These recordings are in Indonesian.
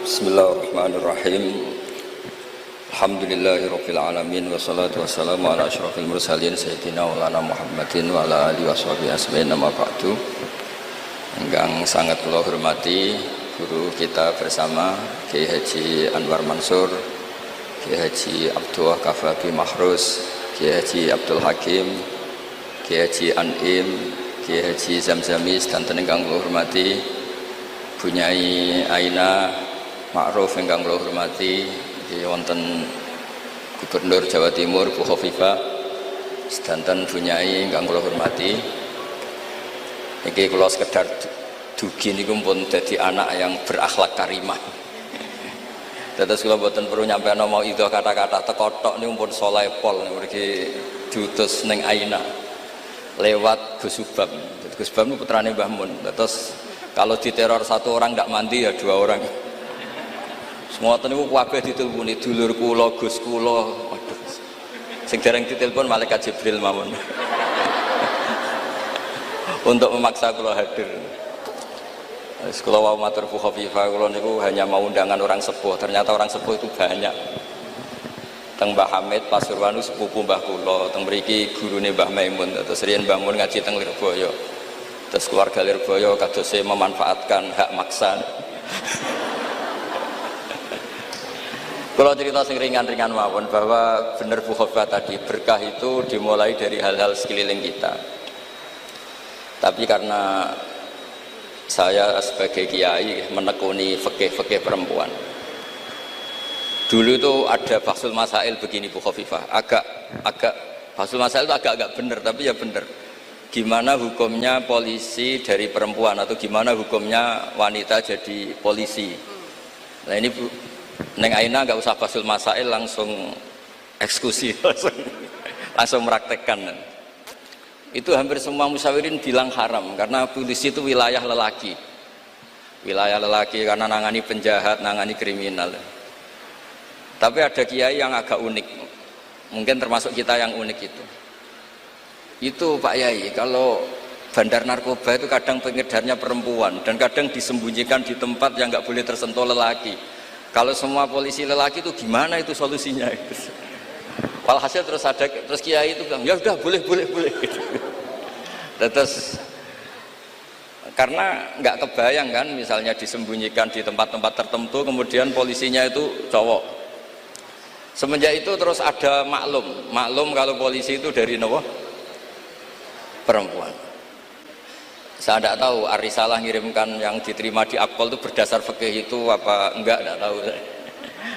Bismillahirrahmanirrahim. Alhamdulillahirabbil alamin wassalatu wassalamu ala asyrofil mursalin sayyidina maulana Muhammadin wa ala alihi washabihi asma'in nama ba'du. Ingkang sangat kula hormati guru kita bersama Kiai Haji Anwar Mansur, Kiai Haji Abdullah Kafabi Mahrus, Kiai Haji Abdul Hakim, Kiai Haji An'im, Kiai Haji Zamzamis, dan ingkang kula hormati Bunyai Aina Ma'ruf ingkang kula hormati, wonten Gubernur Jawa Timur Bu Khofifah, sedanten Bunyai ingkang kula hormati. Niki kula sekedar dugi niku pun dadi anak yang berakhlak karimah. Dados kula boten perlu nyampean mau itu kata-kata tekotok niku pun saleh pol mriki diutus ning Aina lewat Gus Subam. Gus Subam niku putrane Mbah Mun. Terus kalau diteror satu orang tidak mandi ya dua orang. Semua niku kabeh diteleponi dulur kula, Gus kula. Waduh. Sing dereng ditelepon malaikat Jibril mawon. Untuk memaksa kula hadir. Wis kula wau matur Bu Khofifah, kula niku hanya mau undangan orang sepuh. Ternyata orang sepuh itu banyak. Teng Mbah Hamid Pasuruan sepupu Mbah kula, teng mriki gurune Mbah Maimun. Terus riyen Mbah Mun ngaji teng Lirboyo. Terus keluarga Lirboyo kadose memanfaatkan hak maksa. Kalau cerita sing ringan-ringan mawon bahwa benar Bu Khofifah tadi, berkah itu dimulai dari hal-hal sekeliling kita. Tapi karena saya sebagai kiai menekuni fikih-fikih perempuan, dulu itu ada Bahsul Masail begini Bu Khofifah, agak Bahsul Masail itu agak benar, tapi ya benar. Gimana hukumnya polisi dari perempuan, atau gimana hukumnya wanita jadi polisi. Nah ini Bu, Neng Aina nggak usah Bahsul Masail, langsung eksekusi, langsung meraktekkan. Itu hampir semua musyawirin bilang haram, karena polisi itu wilayah lelaki. Wilayah lelaki karena nangani penjahat, nangani kriminal. Tapi ada kiai yang agak unik, mungkin termasuk kita yang unik itu. Itu Pak Yai, kalau bandar narkoba itu kadang pengedarnya perempuan, dan kadang disembunyikan di tempat yang nggak boleh tersentuh lelaki. Kalau semua polisi lelaki itu gimana itu solusinya? Walhasil terus kiai itu bilang, ya udah boleh. Terus karena nggak kebayang kan, misalnya disembunyikan di tempat-tempat tertentu, kemudian polisinya itu cowok. Semenjak itu terus ada maklum kalau polisi itu dari perempuan. Saya tidak tahu Arisalah ngirimkan yang diterima di Akpol itu berdasar fikih itu apa enggak, tidak tahu.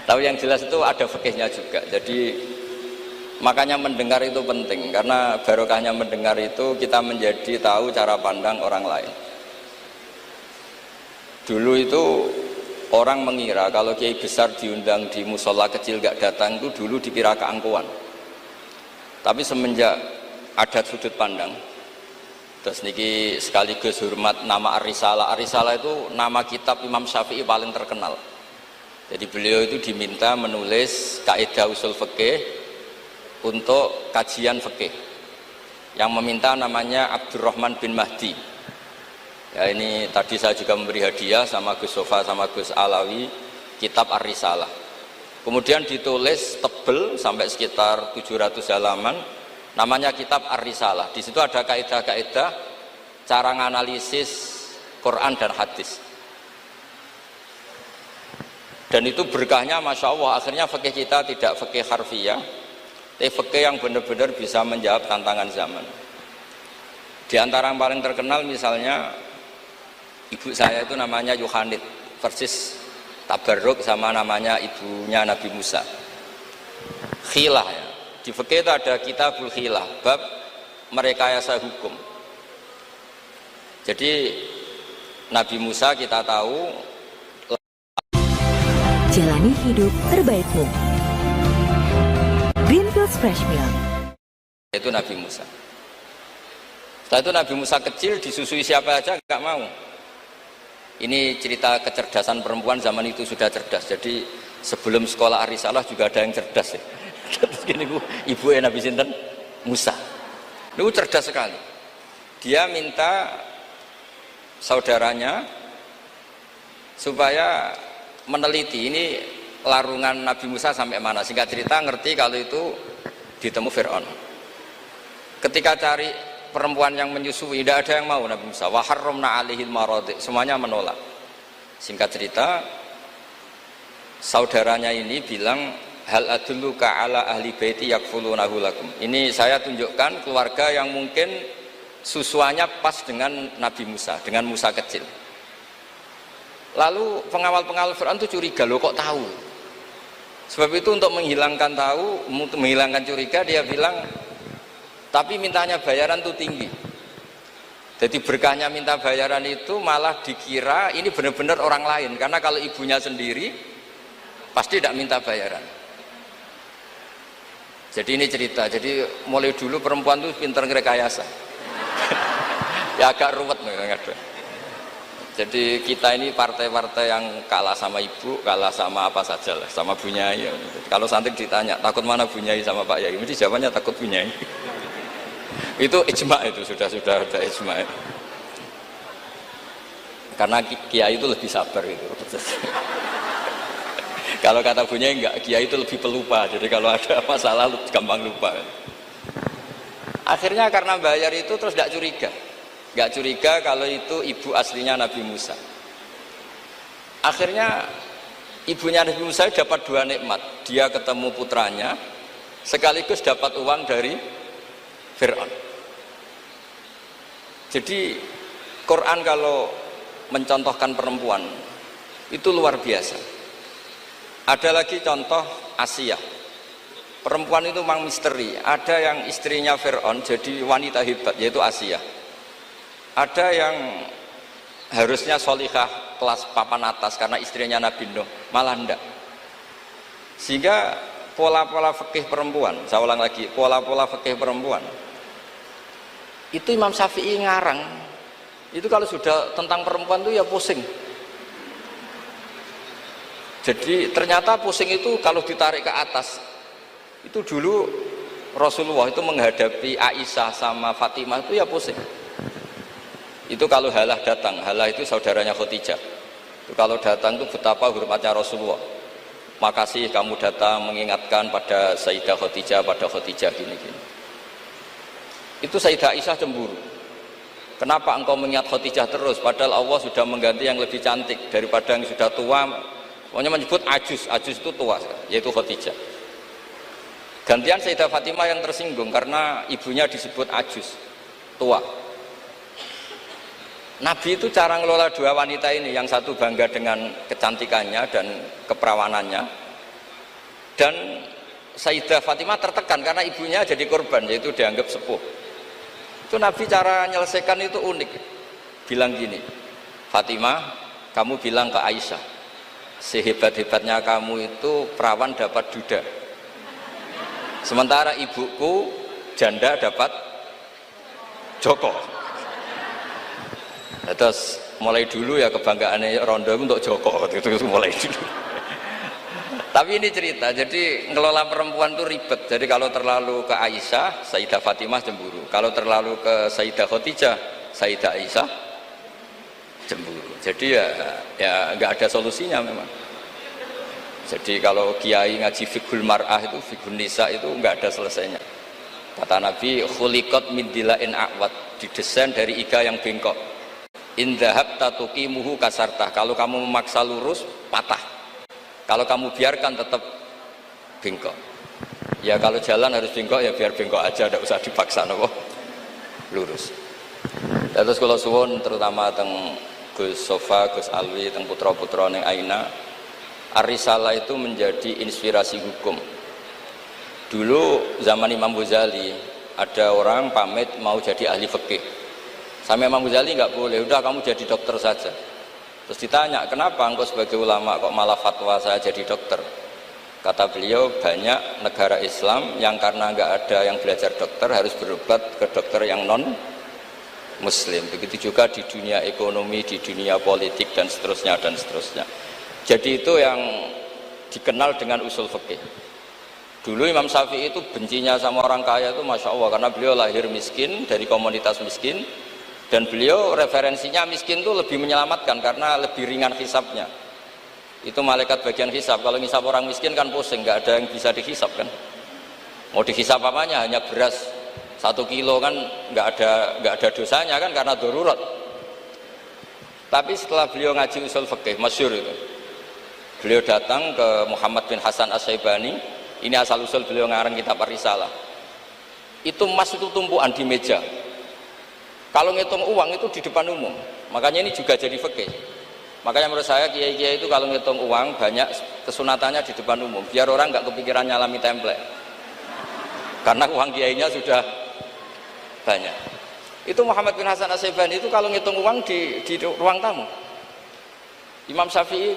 Tapi yang jelas itu ada fikihnya juga. Jadi makanya mendengar itu penting, karena barokahnya mendengar itu kita menjadi tahu cara pandang orang lain. Dulu itu orang mengira kalau kiai besar diundang di musola kecil gak datang itu dulu dikira keangkuhan. Tapi semenjak ada sudut pandang, terus niki sekaligus hormat nama Arisalah. Arisalah itu nama kitab Imam Syafi'i paling terkenal. Jadi beliau itu diminta menulis kaidah usul fikih untuk kajian fikih. Yang meminta namanya Abdurrahman bin Mahdi. Ya ini tadi saya juga memberi hadiah sama Gus Sofa sama Gus Alawi kitab Arisalah. Kemudian ditulis tebel sampai sekitar 700 halaman. Namanya kitab Ar-Risalah. Di situ ada kaidah-kaidah cara menganalisis Quran dan hadis. Dan itu berkahnya Masya Allah. Akhirnya fikih kita tidak fikih harfiyah, tapi fikih yang benar-benar bisa menjawab tantangan zaman. Di antara yang paling terkenal misalnya ibu saya itu namanya Yohanit, persis tabarruk sama namanya ibunya Nabi Musa. Khilah ya. Di fikih itu ada kitabul khilah, bab merekayasa hukum. Jadi Nabi Musa kita tahu jalani hidup terbaikmu. Greenfields Fresh Milk. Itu Nabi Musa. Setelah itu Nabi Musa kecil disusui siapa aja nggak mau. Ini cerita kecerdasan perempuan zaman itu sudah cerdas. Jadi sebelum sekolah Arisalah juga ada yang cerdas ya. Terus gini ibu Nabi sinten Musa. Itu cerdas sekali. Dia minta saudaranya supaya meneliti ini larungan Nabi Musa sampai mana. Singkat cerita ngerti kalau itu ditemu Fir'aun. Ketika cari perempuan yang menyusui, tidak ada yang mau Nabi Musa. Wa harramna 'alaihil maradi, semuanya menolak. Singkat cerita, saudaranya ini bilang, hal adulluka ala ahli baiti yakfulunahu lakum. Ini saya tunjukkan keluarga yang mungkin susuannya pas dengan Nabi Musa, dengan Musa kecil. Lalu pengawal-pengawal Fir'aun itu curiga, loh kok tahu? Sebab itu untuk menghilangkan menghilangkan curiga, dia bilang, tapi mintanya bayaran itu tinggi. Jadi berkahnya minta bayaran itu malah dikira ini benar-benar orang lain, karena kalau ibunya sendiri pasti tidak minta bayaran. Jadi ini cerita, jadi mulai dulu perempuan itu pintar ngerekayasa. Ya agak ruwet nih. Jadi kita ini partai-partai yang kalah sama ibu, kalah sama apa saja lah, sama Bunyai. Kalau santri ditanya, takut mana Bunyai sama Pak Yai? Mesti jawabannya takut Bunyai. Itu ijma, itu sudah ijma. Karena kiai itu lebih sabar itu. Kalau kata Bunyai enggak, kiai itu lebih pelupa. Jadi kalau ada masalah gampang lupa. Akhirnya karena bayar itu terus tidak curiga. Enggak curiga kalau itu ibu aslinya Nabi Musa. Akhirnya ibunya Nabi Musa dapat dua nikmat. Dia ketemu putranya, sekaligus dapat uang dari Fir'aun. Jadi Quran kalau mencontohkan perempuan itu luar biasa. Ada lagi contoh Asia. Perempuan itu memang misteri. Ada yang istrinya Fir'aun jadi wanita hebat, yaitu Asia. Ada yang harusnya solihah kelas papan atas karena istrinya Nabi Nuh, malah enggak. Sehingga pola-pola fikih perempuan, saya ulang lagi, pola-pola fikih perempuan itu Imam Syafi'i ngarang. Itu kalau sudah tentang perempuan itu ya pusing. Jadi ternyata pusing itu kalau ditarik ke atas. Itu dulu Rasulullah itu menghadapi Aisyah sama Fatimah itu ya pusing. Itu kalau Halah datang, Halah itu saudaranya Khadijah. Itu kalau datang itu betapa hormatnya Rasulullah. Makasih kamu datang mengingatkan pada Sayyidah Khadijah, pada Khadijah gini-gini. Itu Sayyidah Aisyah cemburu. Kenapa engkau mengingat Khadijah terus? Padahal Allah sudah mengganti yang lebih cantik daripada yang sudah tua. Pokoknya menyebut ajus itu tua, yaitu Khadijah. Gantian Sayyidah Fatimah yang tersinggung karena ibunya disebut ajus, tua. Nabi itu cara ngelola dua wanita ini, yang satu bangga dengan kecantikannya dan keperawanannya, dan Sayyidah Fatimah tertekan karena ibunya jadi korban, yaitu dianggap sepuh. Itu Nabi cara menyelesaikan itu unik. Bilang gini, Fatimah, kamu bilang ke Aisyah, sehebat-hebatnya kamu itu perawan dapat duda, sementara ibuku janda dapat joko. Terus mulai dulu ya kebanggaannya Rondo untuk joko, itu mulai dulu. Tapi ini cerita, jadi ngelola perempuan itu ribet. Jadi kalau terlalu ke Aisyah, Sayyidah Fatimah cemburu. Kalau terlalu ke Sayyidah Khadijah, Sayyidah Aisyah cemburu. Jadi ya nggak ada solusinya memang. Jadi kalau kiai ngaji fiqhul mar'ah itu, fiqhul nisa itu nggak ada selesainya. Kata Nabi, khuliqat min dila'in a'wad, didesain dari iga yang bengkok. In dhahabta tuqimuhu kasartah, kalau kamu memaksa lurus patah. Kalau kamu biarkan tetap bengkok. Ya kalau jalan harus bengkok ya biar bengkok aja, tidak usah dipaksa nopo lurus. Terus kalau suwon terutama teng Gus Sofa, Gus Alwi, teng putra-putra ning Aina, Ar-Risalah itu menjadi inspirasi hukum. Dulu zaman Imam Ghazali ada orang pamit mau jadi ahli fikih. Sama Imam Ghazali nggak boleh, udah kamu jadi dokter saja. Terus ditanya, kenapa engkau sebagai ulama kok malah fatwa saya jadi dokter? Kata beliau, banyak negara Islam yang karena nggak ada yang belajar dokter harus berobat ke dokter yang non muslim. Begitu juga di dunia ekonomi, di dunia politik dan seterusnya dan seterusnya. Jadi itu yang dikenal dengan usul fikih. Dulu Imam Syafi'i itu bencinya sama orang kaya itu Masya Allah, karena beliau lahir miskin dari komunitas miskin. Dan beliau referensinya miskin itu lebih menyelamatkan karena lebih ringan hisabnya. Itu malaikat bagian hisab. Kalau ngisab orang miskin kan pusing, nggak ada yang bisa dihisab kan. Mau dihisab apanya? Hanya beras 1 kilo kan nggak ada dosanya kan karena darurat. Tapi setelah beliau ngaji usul fikih, masyhur itu, beliau datang ke Muhammad bin Hasan As-Syaibani. Ini asal usul beliau ngarang kitab Ar-Risalah. Itu emas itu tumpuan di meja. Kalau ngitung uang itu di depan umum. Makanya ini juga jadi fikih. Makanya menurut saya kiai-kiai itu kalau ngitung uang banyak kesunatannya di depan umum. Biar orang nggak kepikiran nyalami template. Karena uang kiainya sudah banyak. Itu Muhammad bin Hasan As-Syaibani itu kalau ngitung uang di ruang tamu. Imam Syafi'i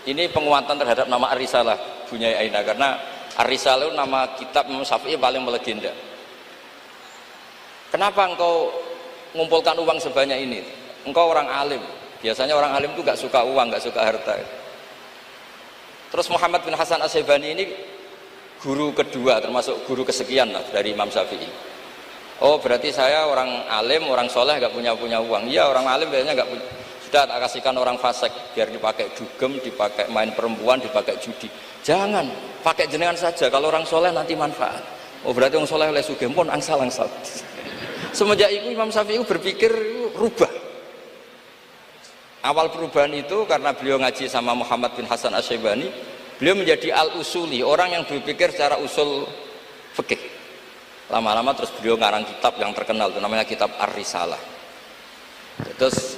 ini penguatan terhadap nama Ar-Risalah Bunyai Aina, karena Ar-Risalah itu nama kitab Imam Syafi'i paling melegenda. Kenapa engkau mengumpulkan uang sebanyak ini? Engkau orang alim. Biasanya orang alim itu gak suka uang, gak suka harta. Terus Muhammad bin Hasan As-Syaibani ini guru kedua, termasuk guru kesekian lah dari Imam Syafi'i. Oh berarti saya orang alim, orang soleh gak punya uang. Iya, orang alim biasanya gak punya. Sudah tak kasihkan orang fasik biar dipakai dugem, dipakai main perempuan, dipakai judi. Jangan, pakai jenengan saja. Kalau orang soleh nanti manfaat. Oh berarti orang soleh oleh sugih pun angsal. Semenjak itu Imam Syafi'i berpikir rubah. Awal perubahan itu karena beliau ngaji sama Muhammad bin Hasan As-Syaibani, beliau menjadi al-usuli, orang yang berpikir secara usul fikih. Lama-lama terus beliau ngarang kitab yang terkenal itu namanya kitab Ar-Risalah. Terus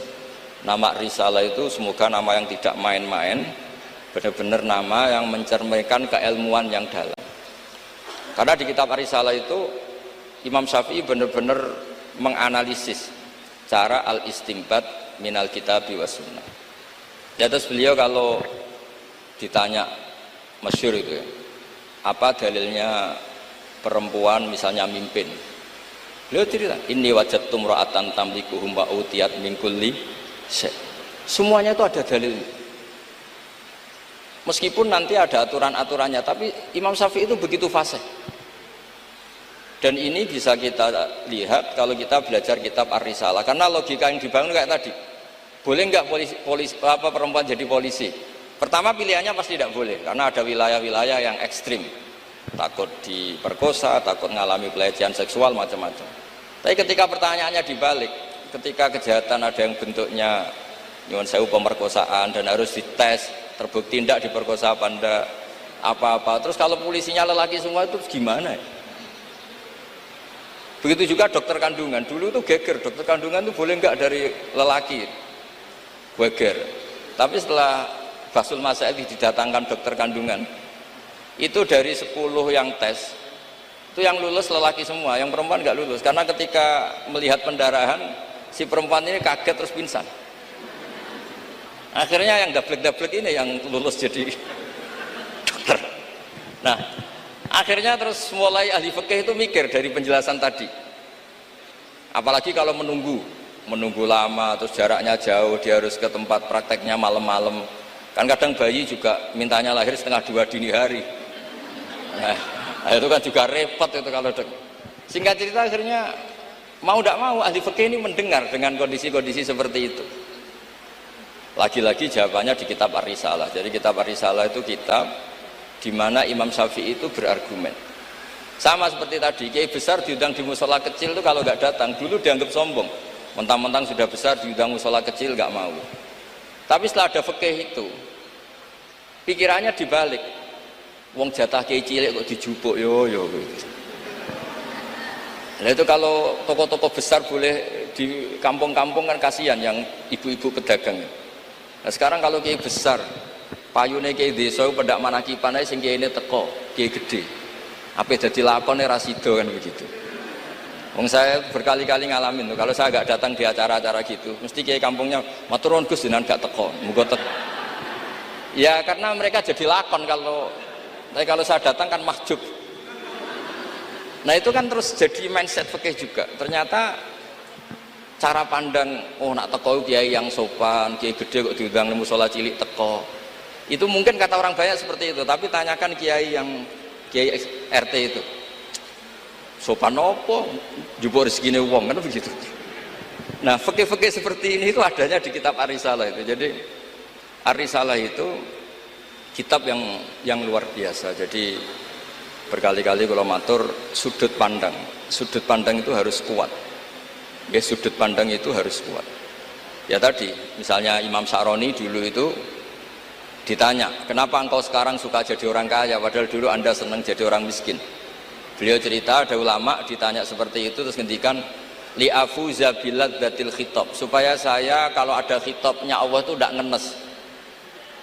nama Risalah itu semoga nama yang tidak main-main, benar-benar nama yang mencerminkan keilmuan yang dalam. Karena di kitab Ar-Risalah itu Imam Syafi'i benar-benar menganalisis cara al-istinbat minal kitabi was sunnah. Ya, terus beliau kalau ditanya masyhur itu ya, apa dalilnya perempuan misalnya mimpin, beliau cerita inni wajadtum ra'atan tamlikuhum wa utiyat min kulli syai'. Semuanya itu ada dalilnya. Meskipun nanti ada aturan-aturannya, tapi Imam Syafi'i itu begitu fasih. Dan ini bisa kita lihat kalau kita belajar kitab Ar-Risalah, karena logika yang dibangun kayak tadi. Boleh nggak perempuan jadi polisi? Pertama pilihannya pasti tidak boleh, karena ada wilayah-wilayah yang ekstrim, takut diperkosa, takut mengalami pelecehan seksual macam-macam. Tapi ketika pertanyaannya dibalik, ketika kejahatan ada yang bentuknya nyuwun sewu pemerkosaan dan harus dites, terbukti tidak diperkosa apa enggak, apa-apa. Terus kalau polisinya lelaki semua itu gimana ya? Begitu juga dokter kandungan, dulu itu geger, dokter kandungan itu boleh enggak dari lelaki, geger. Tapi setelah Basul Masail didatangkan dokter kandungan, itu dari 10 yang tes, itu yang lulus lelaki semua, yang perempuan enggak lulus. Karena ketika melihat pendarahan, si perempuan ini kaget terus pingsan. Akhirnya yang dablek-dablek ini yang lulus jadi dokter. Nah, akhirnya terus mulai ahli fikih itu mikir dari penjelasan tadi. Apalagi kalau menunggu lama, terus jaraknya jauh, dia harus ke tempat prakteknya malam-malam. Kan kadang bayi juga mintanya lahir setengah 2 dini hari. Nah, itu kan juga repot itu kalau singkat cerita akhirnya mau tidak mau ahli fikih ini mendengar dengan kondisi-kondisi seperti itu. Lagi-lagi jawabannya di kitab Ar-Risalah. Jadi kitab Ar-Risalah itu kitab di mana Imam Syafi'i itu berargumen. Sama seperti tadi, kiai besar diundang di musola kecil itu kalau nggak datang, dulu dianggap sombong. Mentang-mentang sudah besar diundang musola kecil nggak mau. Tapi setelah ada fikih itu, pikirannya dibalik. Wong jatah kiai cilik kok dijupuk yo. Nah itu kalau toko-toko besar boleh di kampung-kampung kan kasihan yang ibu-ibu pedagang. Nah sekarang kalau kiai besar, payune kiai desa pendak manakipan ae sing kiai ini teko, kiai gede. Apa dadi lakone ra sida kan begitu. Wong saya berkali-kali ngalamin tuh, kalau saya nggak datang di acara-acara gitu, mesti kiai kampungnya matur nuwun Gus jenengan gak teko, muga teko. Ya karena mereka jadi lakon kalau saya datang kan mahjub. Nah itu kan terus jadi mindset fikih juga. Ternyata cara pandang, oh nak teko kiai yang sopan, kiai gede kok diundang musola cilik teko. Itu mungkin kata orang banyak seperti itu, tapi tanyakan kiai RT itu. Sopan opo? Jupuk rezekine wong kan begitu. Nah, fikih-fikih seperti ini itu adanya di kitab Ar-Risalah itu. Jadi Ar-Risalah itu kitab yang luar biasa. Jadi berkali-kali kalau matur sudut pandang itu harus kuat. Ya, sudut pandang itu harus kuat. Ya tadi, misalnya Imam Sa'roni dulu itu ditanya, kenapa engkau sekarang suka jadi orang kaya, padahal dulu anda senang jadi orang miskin. Beliau cerita, ada ulama ditanya seperti itu, terus ngendikan, li'afuza biladzatil khitab, supaya saya kalau ada khitabnya Allah itu tidak ngenes.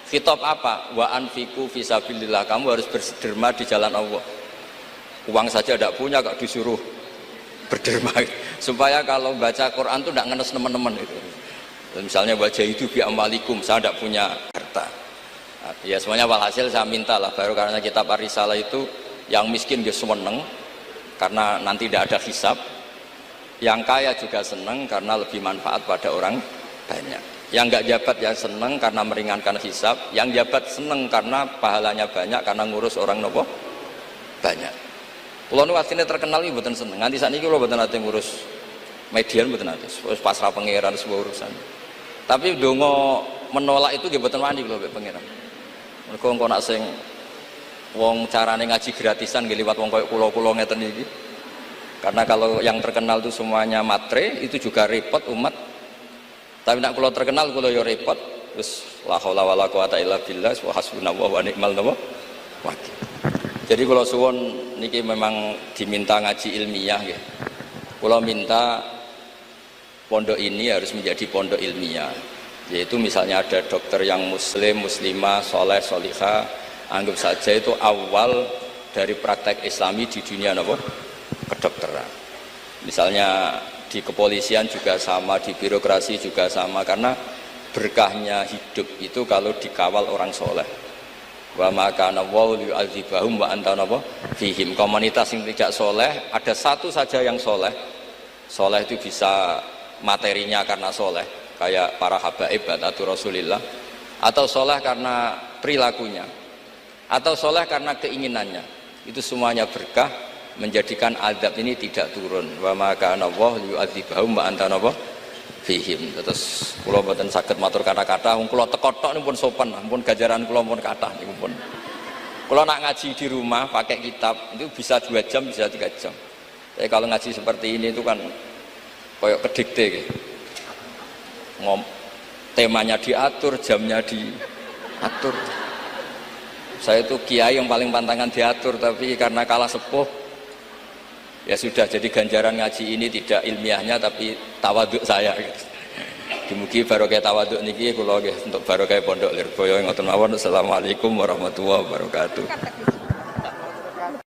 Khitab apa? Wa anfiku fisabilillah, kamu harus berderma di jalan Allah. Uang saja tidak punya, kok disuruh berderma, supaya kalau baca Quran itu tidak ngenes teman-teman itu. Misalnya wajah itu bi amalikum, saya tidak punya harta. Ya semuanya walhasil saya minta lah, baru karena kitab Ar-Risalah itu yang miskin dia seneng karena nanti tidak ada hisab, yang kaya juga seneng karena lebih manfaat pada orang banyak, yang nggak jabat ya seneng karena meringankan hisab, yang jabat seneng karena pahalanya banyak karena ngurus orang nopo banyak. Kalau nu aslinya terkenal ini bukan seneng, nanti saat ini kalau bukan nanti ngurus median bukan nanti, pasrah pangeran sebuah urusan. Tapi dongo menolak itu gak bukan wani kalau pangeran. Mereka engkau nak sing wong carane ngaji gratisan gak liwat wong koyo kulo-kulo ngeten iki. Karena kalau yang terkenal itu semuanya matre, itu juga repot umat. Tapi nak kulo terkenal kulo yo repot. Terus la haula wala quwata illa billah wa hasbunallahu wa ni'mal wakil. Jadi kalau suwon niki memang diminta ngaji ilmiah nggih. Kulo minta pondok ini harus menjadi pondok ilmiah. Yaitu misalnya ada dokter yang muslim, muslimah, soleh, solihah, anggap saja itu awal dari praktek islami di dunia apa? Kedokteran. Misalnya di kepolisian juga sama, di birokrasi juga sama, karena berkahnya hidup itu kalau dikawal orang soleh. Wa maka nawau li'adzibahum wa anta fihim. Komunitas yang tidak soleh, ada satu saja yang soleh. Soleh itu bisa materinya karena soleh, kayak para habaib atau Rasulillah, atau soleh karena perilakunya, atau soleh karena keinginannya. Itu semuanya berkah, menjadikan azab ini tidak turun. Wa maka Allah yu'adzibahum wa anta fihim. Terus kula mboten saged matur kata-kata, wong kula teko tok pun sopan, pun gajaran kula pun kathah niku pun. Kula nak ngaji di rumah pakai kitab itu bisa 2 jam, bisa 3 jam. Tapi kalau ngaji seperti ini itu kan koyok kedikte gitu. Temanya diatur, jamnya diatur. Saya itu kiai yang paling pantangan diatur, tapi karena kalah sepuh ya sudah, jadi ganjaran ngaji ini tidak ilmiahnya tapi tawaduk saya gitu. Dimugi barokah tawaduk niki kula nggih untuk barokah Pondok Lirboyo ngoten mawon. Assalamualaikum warahmatullahi wabarakatuh.